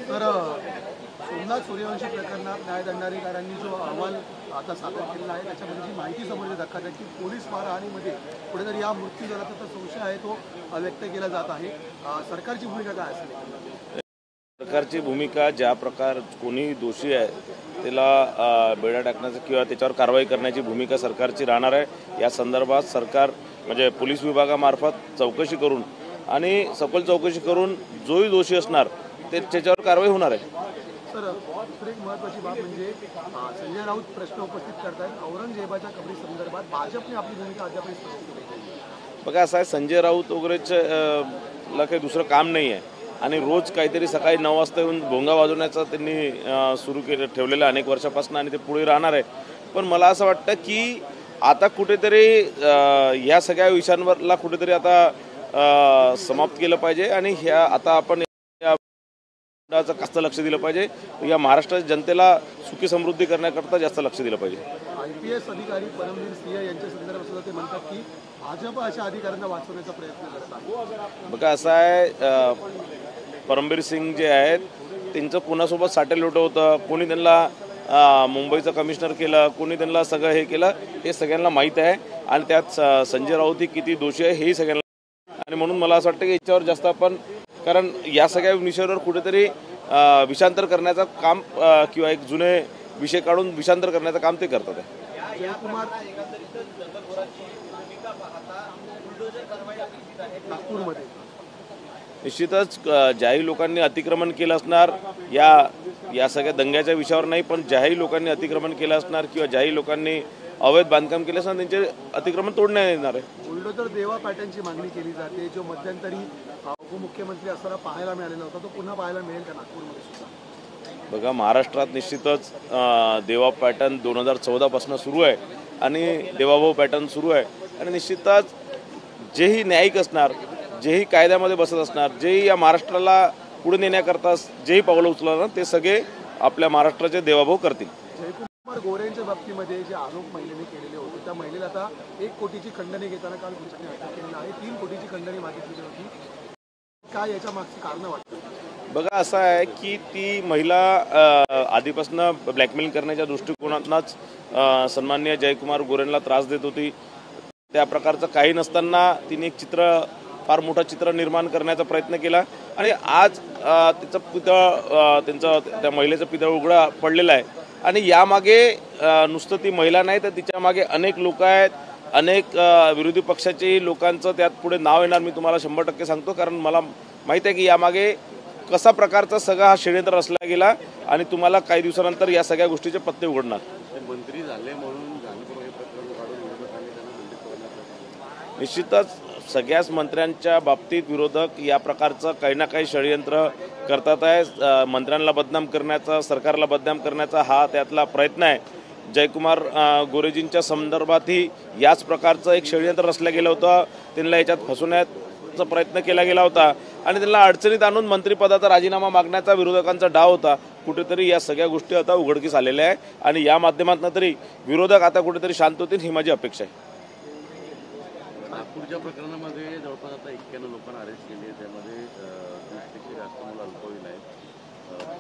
तर सोमनाथ सूर्यवंशी प्रकरणात न्यायदंडाधिकाऱ्यांनी जो अहवाल आता सादर केलेला आहे त्याच्यामध्ये जी माहिती समोर येते धक्कादायक की पोलीस मारहाणीमध्ये कुठेतरी हा मृत्यू झाला तर संशय आहे तो व्यक्त केला जात आहे। सरकारची भूमिका काय असेल? सरकारची भूमिका ज्या प्रकार कोणी दोषी आहे त्याला बेड्या टाकण्याचं किंवा त्याच्यावर कारवाई करण्याची भूमिका सरकारची राहणार आहे। या संदर्भात सरकार म्हणजे पोलीस विभागामार्फत चौकशी करून आणि सखोल चौकशी करून जोही दोषी असणार त्याच्यावर कारवाई होणार आहे। सर दुसरी एक महत्त्वाची बाब म्हणजे संजय राऊत प्रश्न उपस्थित करतात औरंगजेबाच्या कबरी संदर्भात भाजपने आपली भूमिका अद्याप स्पष्ट केली नाही। बघा असं आहे, संजय राऊत वगैरेला काही दुसरं काम नाही आहे आणि रोज काहीतरी सकाळी 9 वाजता येऊन भोंगा वाजवण्याचं त्यांनी सुरू ठेवलेलं अनेक वर्षापासून आणि ते पुढे राहणार आहे। पण मला असं वाटतं की आता कुठेतरी ह्या सगळ्या विषयांवरला कुठेतरी आता समाप्त केलं पाहिजे आणि ह्या आता आपण जास्त लक्ष दिलं पाहिजे। या महाराष्ट्राच्या जनतेला सुखी समृद्धी करण्याकरता जास्त लक्ष दिलं पाहिजे। IPS अधिकारी परमवीर सिंह यांच्या संदर्भात सुद्धा ते म्हणतात की भाजप अशा अधिकाऱ्यांना वाचवण्याचा प्रयत्न करतात। बघा असं आहे, परमवीर सिंग जे आहेत त्यांचं कोणासोबत साटेलोटं होतं, कोणी त्यांना मुंबईचं कमिशनर केलं, कोणी त्यांना सगळं हे केलं हे सगळ्यांना माहीत आहे आणि त्यात संजय राऊत किती दोषी आहे हेही सगळ्यांना आणि म्हणून मला असं वाटतं की याच्यावर जास्त आपण कारण या सगळ्या विषयावर कुठेतरी विषांतर करण्याचं काम किंवा एक जुने विषय काढून विषांतर करण्याचं काम ते करतात आहे। निश्चितच ज्याही लोकांनी अतिक्रमण केलं असणार या सगळ्या दंग्याच्या विषयावर नाही, पण ज्याही लोकांनी अतिक्रमण केलं असणार किंवा ज्याही लोकांनी अवैध बांधकाम केले असणार त्यांचे अतिक्रमण तोडण्यात येणार आहे। बुलडोझर देवा पॅटर्नची मागणी केली जाते, जो मध्यंतरी उपमुख्यमंत्री असताना पाहायला मिळालेला होता तो पुन्हा पाहायला मिळेल का नागपूरमध्ये सुद्धा? बघा महाराष्ट्रात निश्चितच देवा पॅटर्न 2014 पासून सुरू आहे आणि देवाभाऊ पॅटर्न सुरू आहे आणि निश्चितच जेही न्यायिक असणार, जेही कायद्यामध्ये बसत असणार, जेही या महाराष्ट्राला पुढे नेण्याकरता जेही पावलं उचलणार ते सगळे आपल्या महाराष्ट्राचे देवाभाऊ करतील। जयकुमार गोरेंच्या बाबतीमध्ये जे आरोप महिलेने केलेले होते त्या महिलेला आता 1 कोटीची खंडणी घेताना काल पोलिसांनी अटक केलेली आहे। 3 कोटीची खंडणी मागितलेली होती, काय याच्या मागचं कारण वाटतं? बघा असं आहे की ती महिला आधीपासून ब्लॅकमेल करण्याच्या दृष्टिकोनातूनच सन्माननीय जयकुमार गोरेंना त्रास देत होती। त्या प्रकारचं काही नसताना तिने एक फार मोठा चित्र निर्माण करण्याचा प्रयत्न केला आणि आज तिचं पितळ त्या महिलेचं पितळ उघडा पडलेलं आहे आणि यामागे नुसतं ती महिला नाही तर तिच्या मागे अनेक लोक आहेत, अनेक विरोधी पक्षाचे लोकांचं त्यात पुढे नाव येणार मी तुम्हाला 100% सांगतो, कारण मला माहीत आहे की यामागे कसा प्रकारचा सगळा हा षडयंत्र रचला गेला आणि तुम्हाला काही दिवसानंतर या सगळ्या गोष्टीचे पत्ते उघडणार। मंत्री झाले म्हणून निश्चितच सगळ्याच मंत्र्यांच्या बाबतीत विरोधक या प्रकारचं काही ना काही षडयंत्र करतात आहे। मंत्र्यांना बदनाम करण्याचा, सरकारला बदनाम करण्याचा हा त्यातला प्रयत्न आहे। जयकुमार गोरेजींच्या संदर्भातही याच प्रकारचं एक षडयंत्र रचलं गेलं होतं, त्यांना याच्यात फसवण्याचा प्रयत्न केला गेला होता आणि त्यांना अडचणीत आणून मंत्रिपदाचा राजीनामा मागण्याचा विरोधकांचा डाव होता। कुठेतरी या सगळ्या गोष्टी आता उघडकीस आलेल्या आहे आणि या माध्यमातून तरी विरोधक आता कुठेतरी शांत होतील ही माझी अपेक्षा आहे। नागपूरच्या प्रकरणामध्ये जवळपास आता 91 लोकांना अरेस्ट केले, त्यामध्ये 20 जास्त मुलं अल्पवयीन आहेत।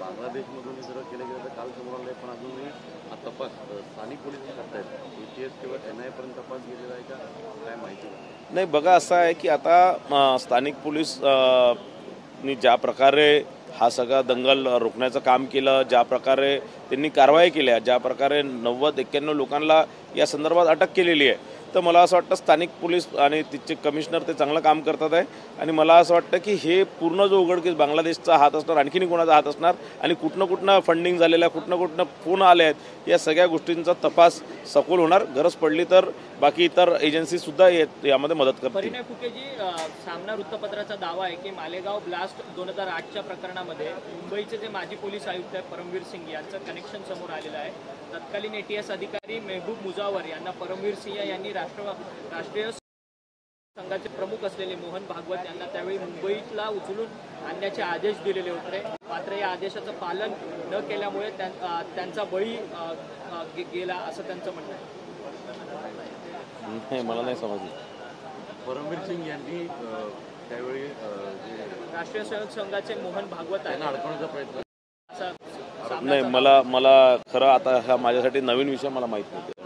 बांगलादेशमधून जर केलं गेलं तर काल समोर आलं आहे, पण अजूनही हा तपास स्थानिक पोलीस करतायत। ATS किंवा NIA पर्यंत तपास गेलेला आहे का काय माहिती नाही? बघा असं आहे की आता स्थानिक पोलीस ज्या प्रकारे हा सगळा दंगल रोखण्याचं काम केलं, ज्या प्रकारे त्यांनी कारवाई केल्या, ज्या प्रकारे 90-91 लोकांना या संदर्भात अटक केलेली आहे, तर मला असं वाटतं स्थानिक पोलीस आणि तिचे कमिशनर ते चांगलं काम करतात आहे आणि मला असं वाटतं की हे पूर्ण जो उघडकीस बांगलादेशचा हात असणार, आणखीन कोणाचा हात असणार आणि कुठनं फंडिंग झालेलं, कुठनं फोन आले आहेत, या सगळ्या गोष्टींचा तपास सखोल होणार। गरज पडली तर बाकी इतर एजन्सी सुद्धा यामध्ये मदत करतील। परिणय फुकेजी, सामना वृत्तपत्राचा दावा आहे की मालेगाव ब्लास्ट 2008च्या प्रकरणामध्ये मुंबईचे जे माजी पोलीस आयुक्त आहेत परमवीर सिंग यांचं कनेक्शन समोर आलेलं आहे। तत्कालीन ATS अधिकारी मेहबूब मुजावर यांना परमवीर सिंह यांनी राष्ट्रीय संघाचे प्रमुख असलेले मोहन भागवत यांना त्यावेळी मुंबईतला उचलून आणण्याचे आदेश दिलेले होते, मात्र या आदेशाचं पालन न केल्यामुळे त्यांचा बळी गेला असं त्यांचं म्हणणं आहे। मला नाही समजलं। परमवीर सिंग यांनी त्यावेळी राष्ट्रीय संघाचे मोहन भागवत यांना अडकवण्याचा प्रयत्न नाही, मला खरं आता हा माझ्यासाठी नवीन विषय मला माहीत नव्हते.